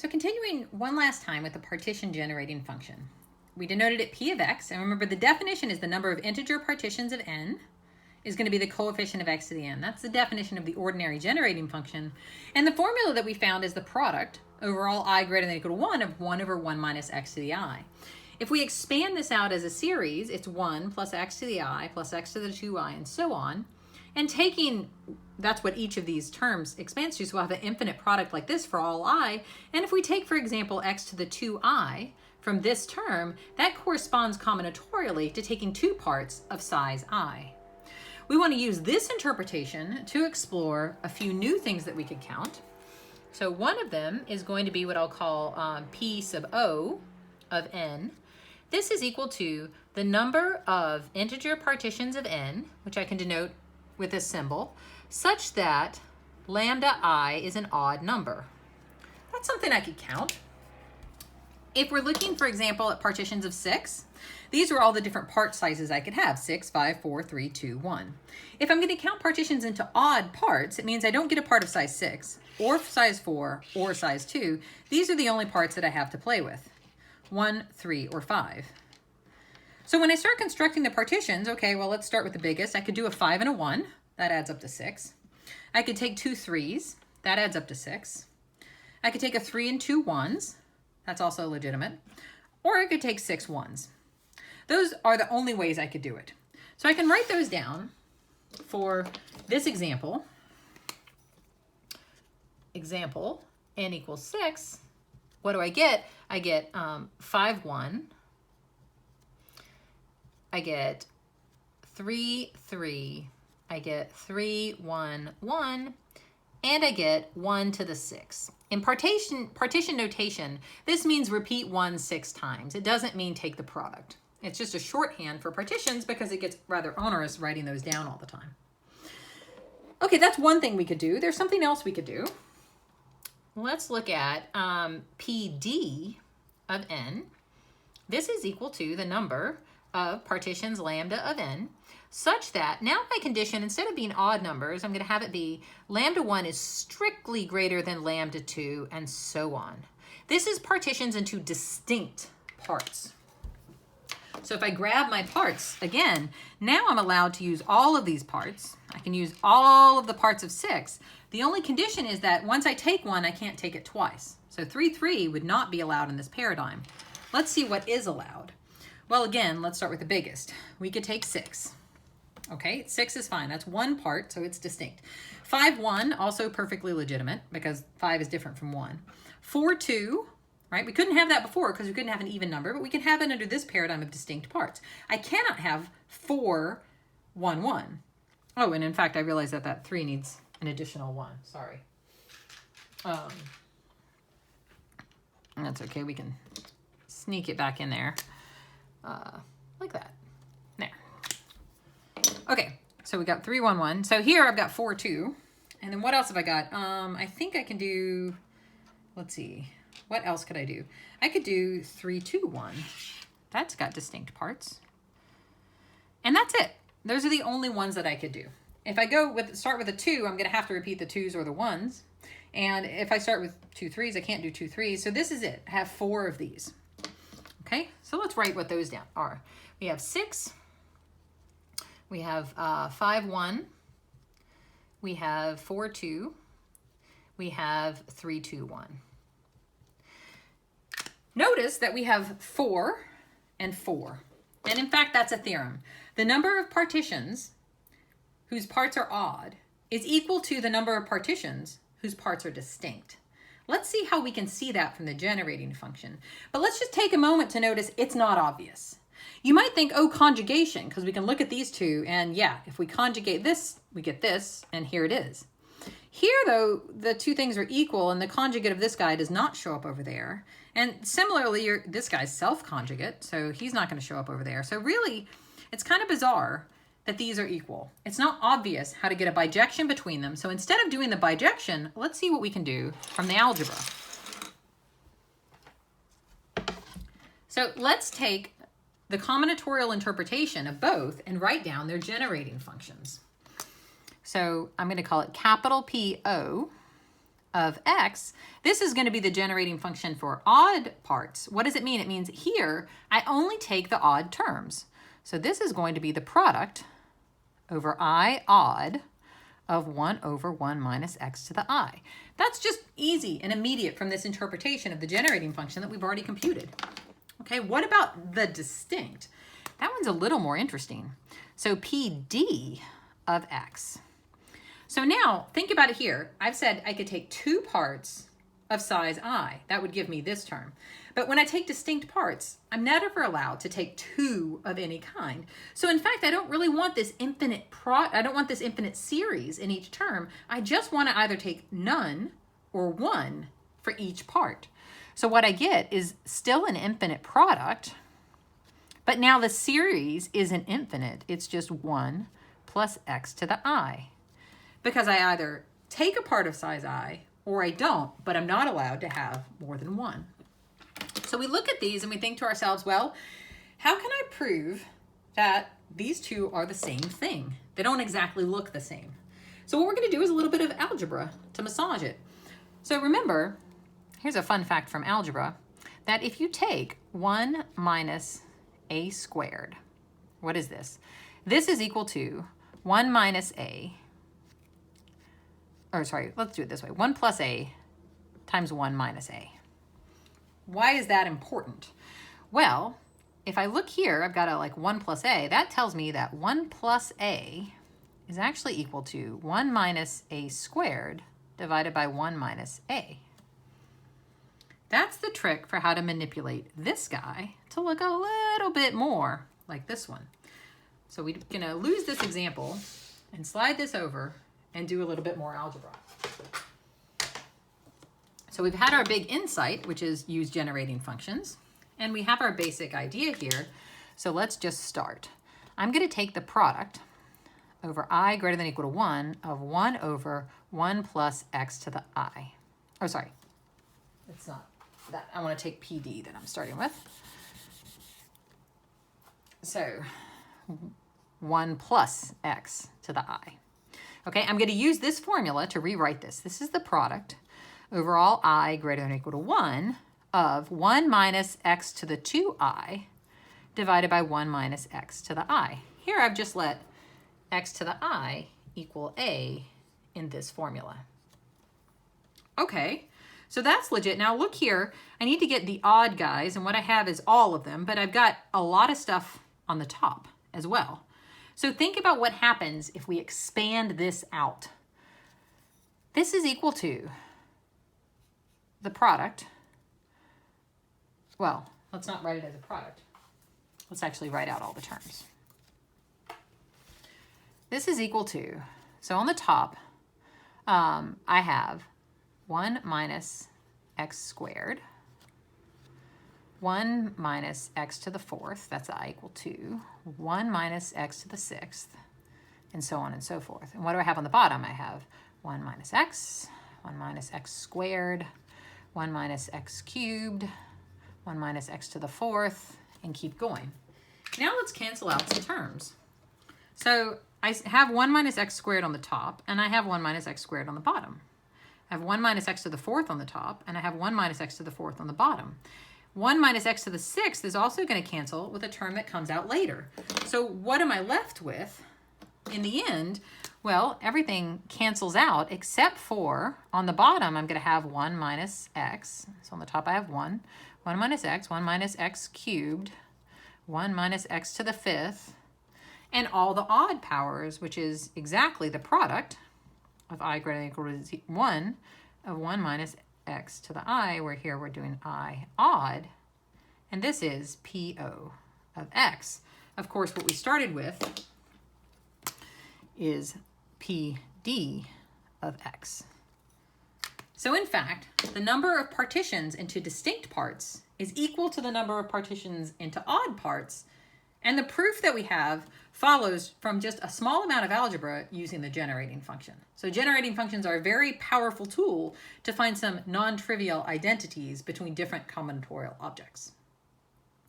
So continuing one last time with the partition generating function. We denoted it P of x, and remember the definition is the number of integer partitions of n is going to be the coefficient of x to the n. That's the definition of the ordinary generating function. And the formula that we found is the product over all I greater than or equal to 1 of 1 over 1 minus x to the I. If we expand this out as a series, it's 1 plus x to the I plus x to the 2i and so on. And taking, that's what each of these terms expands to, so we'll have an infinite product like this for all I. And if we take, for example, x to the 2i from this term, that corresponds combinatorially to taking two parts of size I. We want to use this interpretation to explore a few new things that we could count. So one of them is going to be what I'll call P sub O of n. This is equal to the number of integer partitions of n, which I can denote with this symbol, such that lambda I is an odd number. That's something I could count. If we're looking, for example, at partitions of 6, these are all the different part sizes I could have, 6, 5, 4, 3, 2, 1. If I'm going to count partitions into odd parts, it means I don't get a part of size 6, or size 4, or size 2. These are the only parts that I have to play with, 1, 3, or 5. So when I start constructing the partitions, okay, well, let's start with the biggest. I could do a 5 and a 1. That adds up to 6. I could take 2 3s. That adds up to 6. I could take a 3 and 2 1s. That's also legitimate. Or I could take 6 1s. Those are the only ways I could do it. So I can write those down for this example. Example, n equals 6. What do I get? I get 5 1. I get 3 3. I get 3 1 1. And I get 1 to the 6. In partition notation, this means repeat 1 6 times. It doesn't mean take the product. It's just a shorthand for partitions because it gets rather onerous writing those down all the time. Okay, that's one thing we could do. There's something else we could do. Let's look at PD of n. This is equal to the number of partitions lambda of n, such that now my condition, instead of being odd numbers, I'm going to have it be lambda 1 is strictly greater than lambda 2, and so on. This is partitions into distinct parts. So if I grab my parts, again, now I'm allowed to use all of these parts. I can use all of the parts of 6. The only condition is that once I take one, I can't take it twice. So 3 3 would not be allowed in this paradigm. Let's see what is allowed. Well, again, let's start with the biggest. We could take 6. Okay, 6 is fine. That's one part, so it's distinct. 5 1, also perfectly legitimate because 5 is different from 1. 4 2, right? We couldn't have that before because we couldn't have an even number, but we can have it under this paradigm of distinct parts. I cannot have 4 1 1. Oh, and in fact, I realized that that 3 needs an additional 1. Sorry. That's okay. We can sneak it back in there like that. There. Okay, so we got 3 1 1. So here I've got 4 2. And then what else have I got? I think I can do, let's see, what else could I do? I could do 3 2 1. That's got distinct parts. And that's it. Those are the only ones that I could do. If I start with a 2, I'm going to have to repeat the 2s or the 1s. And if I start with 2 3s, I can't do 2 3s. So this is it. I have 4 of these. Okay, so let's write what those down are. We have 6. We have 5 1. We have 4 2. We have 3 2 1. Notice that we have 4 and 4. And in fact, that's a theorem. The number of partitions whose parts are odd is equal to the number of partitions whose parts are distinct. Let's see how we can see that from the generating function. But let's just take a moment to notice it's not obvious. You might think, oh, conjugation, because we can look at these two, and yeah, if we conjugate this, we get this, and here it is. Here, though, the two things are equal, and the conjugate of this guy does not show up over there. And similarly, this guy's self-conjugate, so he's not going to show up over there. So really, it's kind of bizarre that these are equal. It's not obvious how to get a bijection between them. So instead of doing the bijection, let's see what we can do from the algebra. So let's take the combinatorial interpretation of both and write down their generating functions. So I'm going to call it capital P-O of x, this is going to be the generating function for odd parts. What does it mean? It means here I only take the odd terms. So this is going to be the product over I odd of 1 over 1 minus x to the I. That's just easy and immediate from this interpretation of the generating function that we've already computed. Okay, what about the distinct? That one's a little more interesting. So PD of x. So now think about it here. I've said I could take two parts of size I. That would give me this term. But when I take distinct parts, I'm never allowed to take two of any kind. So in fact, I don't really want this infinite series in each term. I just want to either take none or one for each part. So what I get is still an infinite product, but now the series isn't infinite. It's just 1 plus x to the I. Because I either take a part of size I or I don't, but I'm not allowed to have more than one. So we look at these and we think to ourselves, well, how can I prove that these two are the same thing? They don't exactly look the same. So what we're going to do is a little bit of algebra to massage it. So remember, here's a fun fact from algebra, that if you take 1 minus a squared, what is this? This is equal to 1 minus a, or sorry, let's do it this way, 1 plus a times 1 minus a. Why is that important? Well, if I look here, I've got a 1 plus a. That tells me that 1 plus a is actually equal to 1 minus a squared divided by 1 minus a. That's the trick for how to manipulate this guy to look a little bit more like this one. So we're going to lose this example and slide this over and do a little bit more algebra. So we've had our big insight, which is use generating functions, and we have our basic idea here. So let's just start. I'm going to take the product over I greater than or equal to 1 of 1 over 1 plus x to the I. Oh, sorry, it's not that. I want to take PD that I'm starting with. So 1 plus x to the I. Okay, I'm going to use this formula to rewrite this. This is the product over all I greater than or equal to 1 of 1 minus x to the 2I divided by 1 minus x to the I. Here I've just let x to the I equal a in this formula. Okay, so that's legit. Now look here, I need to get the odd guys, and what I have is all of them, but I've got a lot of stuff on the top as well. So think about what happens if we expand this out. This is equal to the product. Well, let's not write it as a product. Let's actually write out all the terms. This is equal to, so on the top, I have 1 minus x squared, 1 minus x to the 4th, that's I equal 2, 1 minus x to the 6th, and so on and so forth. And what do I have on the bottom? I have 1 minus x squared, 1 minus x cubed, 1 minus x to the 4th, and keep going. Now let's cancel out some terms. So I have 1 minus x squared on the top, and I have 1 minus x squared on the bottom. I have 1 minus x to the 4th on the top, and I have 1 minus x to the 4th on the bottom. 1 minus x to the 6th is also going to cancel with a term that comes out later. So what am I left with in the end? Well, everything cancels out except for on the bottom, I'm going to have 1 minus x. So on the top I have 1 minus x, 1 minus x cubed, 1 minus x to the 5th, and all the odd powers, which is exactly the product of I greater than or equal to 1 of 1 minus x to the I, where here we're doing I odd, and this is PO of x. Of course, what we started with is PD of x. So in fact, the number of partitions into distinct parts is equal to the number of partitions into odd parts, and the proof that we have follows from just a small amount of algebra using the generating function. So generating functions are a very powerful tool to find some non-trivial identities between different combinatorial objects.